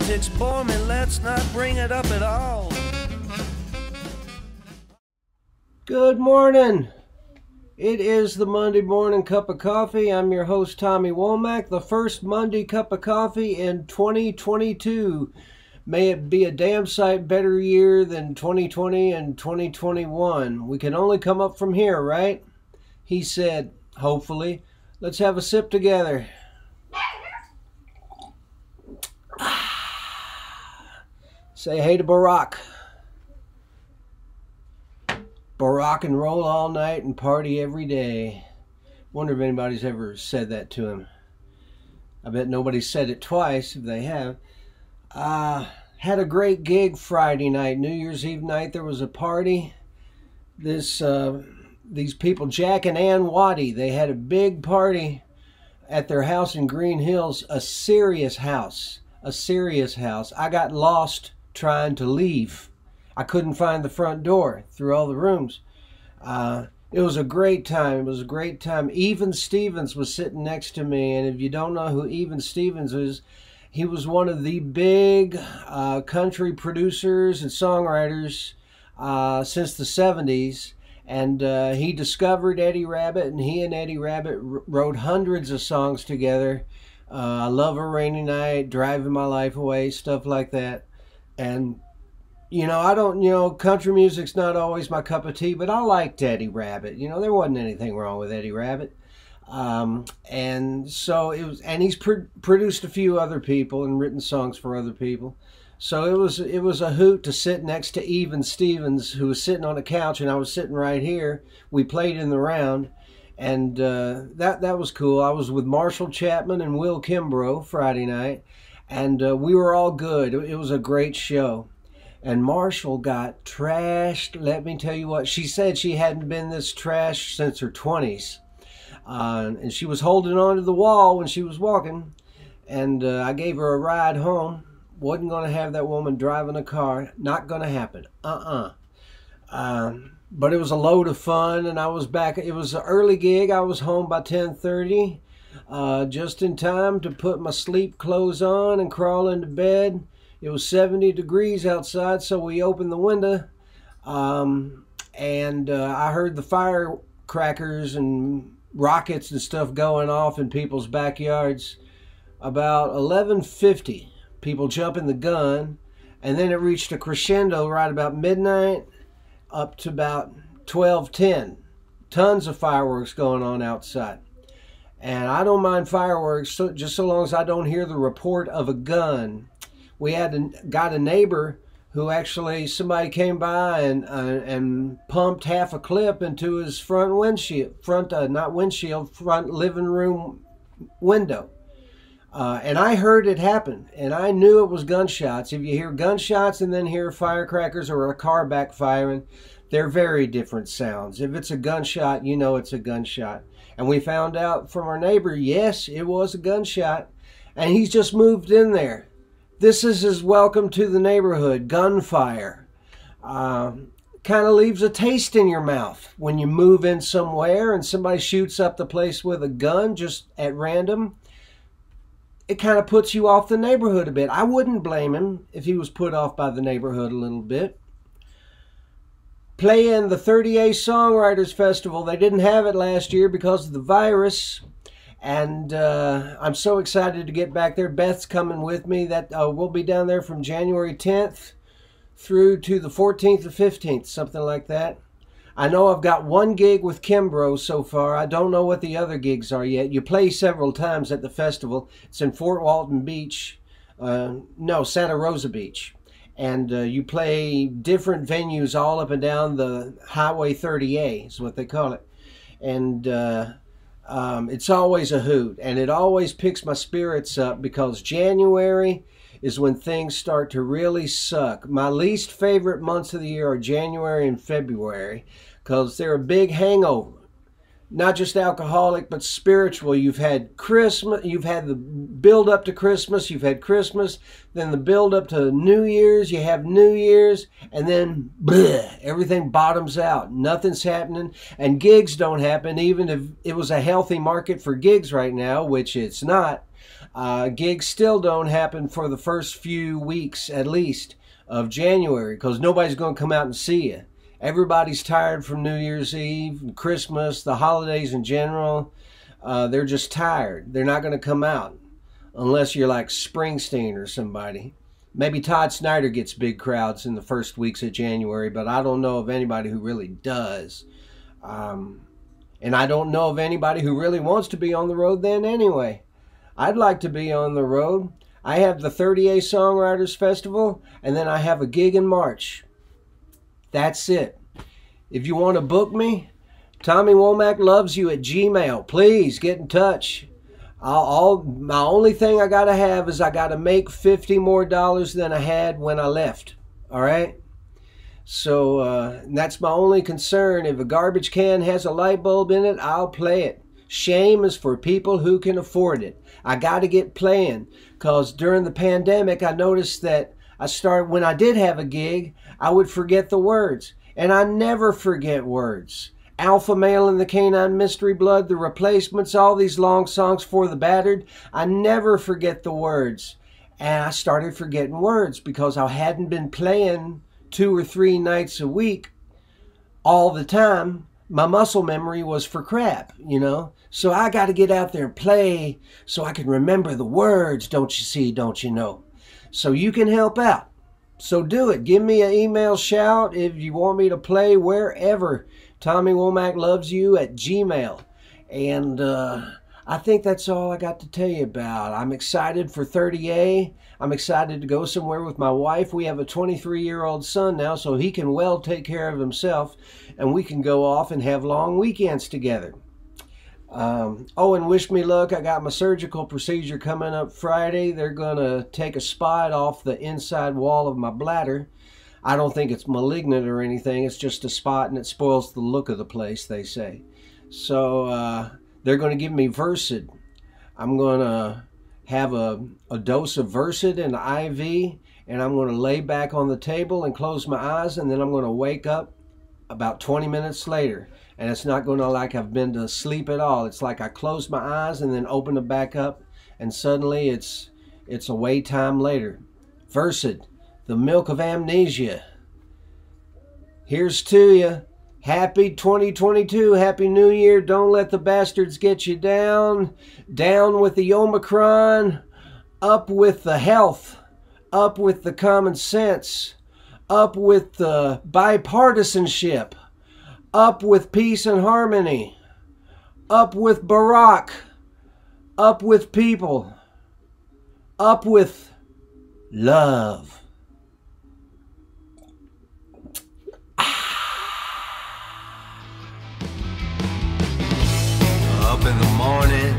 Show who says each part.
Speaker 1: politics bore me, let's not bring it up at all. Good morning. It is the Monday morning cup of coffee. I'm your host, Tommy Womack. The first Monday cup of coffee in 2022. May it be a damn sight better year than 2020 and 2021. We can only come up from here, right? He said, hopefully. Let's have a sip together. Say hey to Barack. Rock and roll all night and party every day. Wonder if anybody's ever said that to him. I bet nobody's said it twice if they have. Had a great gig Friday night, New Year's Eve night. There was a party. These people, Jack and Ann Waddy, they had a big party at their house in Green Hills. A serious house. I got lost trying to leave. I couldn't find the front door through all the rooms. It was a great time. Even Stevens was sitting next to me. And if you don't know who Even Stevens is, he was one of the big country producers and songwriters since the 70s. And he discovered Eddie Rabbitt, and he and Eddie Rabbitt wrote hundreds of songs together. I Love a Rainy Night, Driving My Life Away, stuff like that. And country music's not always my cup of tea, but I liked Eddie Rabbitt. There wasn't anything wrong with Eddie Rabbitt. And so it was, and he's produced a few other people and written songs for other people. So it was a hoot to sit next to Even Stevens, who was sitting on a couch, and I was sitting right here. We played in the round, and that was cool. I was with Marshall Chapman and Will Kimbrough Friday night, and we were all good. It was a great show. And Marshall got trashed. Let me tell you what, she said she hadn't been this trashed since her 20s. And she was holding on to the wall when she was walking. And I gave her a ride home. Wasn't going to have that woman driving a car. Not going to happen. But it was a load of fun, and I was back. It was an early gig. I was home by 10:30, just in time to put my sleep clothes on and crawl into bed. It was 70 degrees outside, so we opened the window, and I heard the firecrackers and rockets and stuff going off in people's backyards. About 11:50, people jumping the gun, and then it reached a crescendo right about midnight up to about 12:10. Tons of fireworks going on outside. And I don't mind fireworks just so long as I don't hear the report of a gun. We got a neighbor who actually, somebody came by and pumped half a clip into his front living room window. And I heard it happen, and I knew it was gunshots. If you hear gunshots and then hear firecrackers or a car backfiring, they're very different sounds. If it's a gunshot, you know it's a gunshot. And we found out from our neighbor, yes, it was a gunshot, and he's just moved in there. This is his welcome to the neighborhood, gunfire. Kind of leaves a taste in your mouth when you move in somewhere and somebody shoots up the place with a gun just at random. It kind of puts you off the neighborhood a bit. I wouldn't blame him if he was put off by the neighborhood a little bit. Playing the 30A Songwriters Festival. They didn't have it last year because of the virus. And I'm so excited to get back there. Beth's coming with me. We'll be down there from January 10th through to the 14th or 15th, something like that. I know I've got one gig with Kimbrough so far. I don't know what the other gigs are yet. You play several times at the festival. It's in Fort Walton Beach. Santa Rosa Beach. And you play different venues all up and down the Highway 30A is what they call it. And it's always a hoot, and it always picks my spirits up because January is when things start to really suck. My least favorite months of the year are January and February because they're a big hangover. not just alcoholic, but spiritual. You've had Christmas, you've had the build up to Christmas, you've had Christmas, then the build up to New Year's, you have New Year's, and then bleh, everything bottoms out. Nothing's happening, and gigs don't happen, even if it was a healthy market for gigs right now, which it's not. Gigs still don't happen for the first few weeks, at least, of January, because nobody's going to come out and see you. Everybody's tired from New Year's Eve, Christmas, the holidays in general. They're just tired. They're not going to come out unless you're like Springsteen or somebody. Maybe Todd Snider gets big crowds in the first weeks of January, but I don't know of anybody who really does. And I don't know of anybody who really wants to be on the road then anyway. I'd like to be on the road. I have the 30A Songwriters Festival, and then I have a gig in March. That's it. If you want to book me, Tommy Womack Loves You at Gmail. Please get in touch. My only thing I got to have is I got to make $50 more than I had when I left. All right? So that's my only concern. If a garbage can has a light bulb in it, I'll play it. Shame is for people who can afford it. I got to get playing, because during the pandemic, I noticed that when I did have a gig, I would forget the words. And I never forget words. Alpha Male and the Canine Mystery Blood, The Replacements, all these long songs for the battered. I never forget the words. And I started forgetting words because I hadn't been playing 2 or 3 nights a week all the time. My muscle memory was for crap, you know. So I got to get out there and play so I can remember the words, don't you see, don't you know. So you can help out. So do it. Give me an email shout if you want me to play wherever. Tommy Womack Loves You at Gmail. And I think that's all I got to tell you about. I'm excited for 30A. I'm excited to go somewhere with my wife. We have a 23-year-old son now, so he can well take care of himself. And we can go off and have long weekends together. Oh, and wish me luck. I got my surgical procedure coming up Friday. They're going to take a spot off the inside wall of my bladder. I don't think it's malignant or anything. It's just a spot, and it spoils the look of the place, they say. So they're going to give me Versed. I'm going to have a dose of Versed and an IV, and I'm going to lay back on the table and close my eyes, and then I'm going to wake up about 20 minutes later. And it's not going to like I've been to sleep at all. It's like I close my eyes and then open them back up, and suddenly it's a wait time later. Versed, the milk of amnesia. Here's to you. Happy 2022. Happy New Year. Don't let the bastards get you down. Down with the Omicron. Up with the health. Up with the common sense. Up with the bipartisanship. Up with peace and harmony. Up with Barack. Up with people. Up with love. Up in the morning,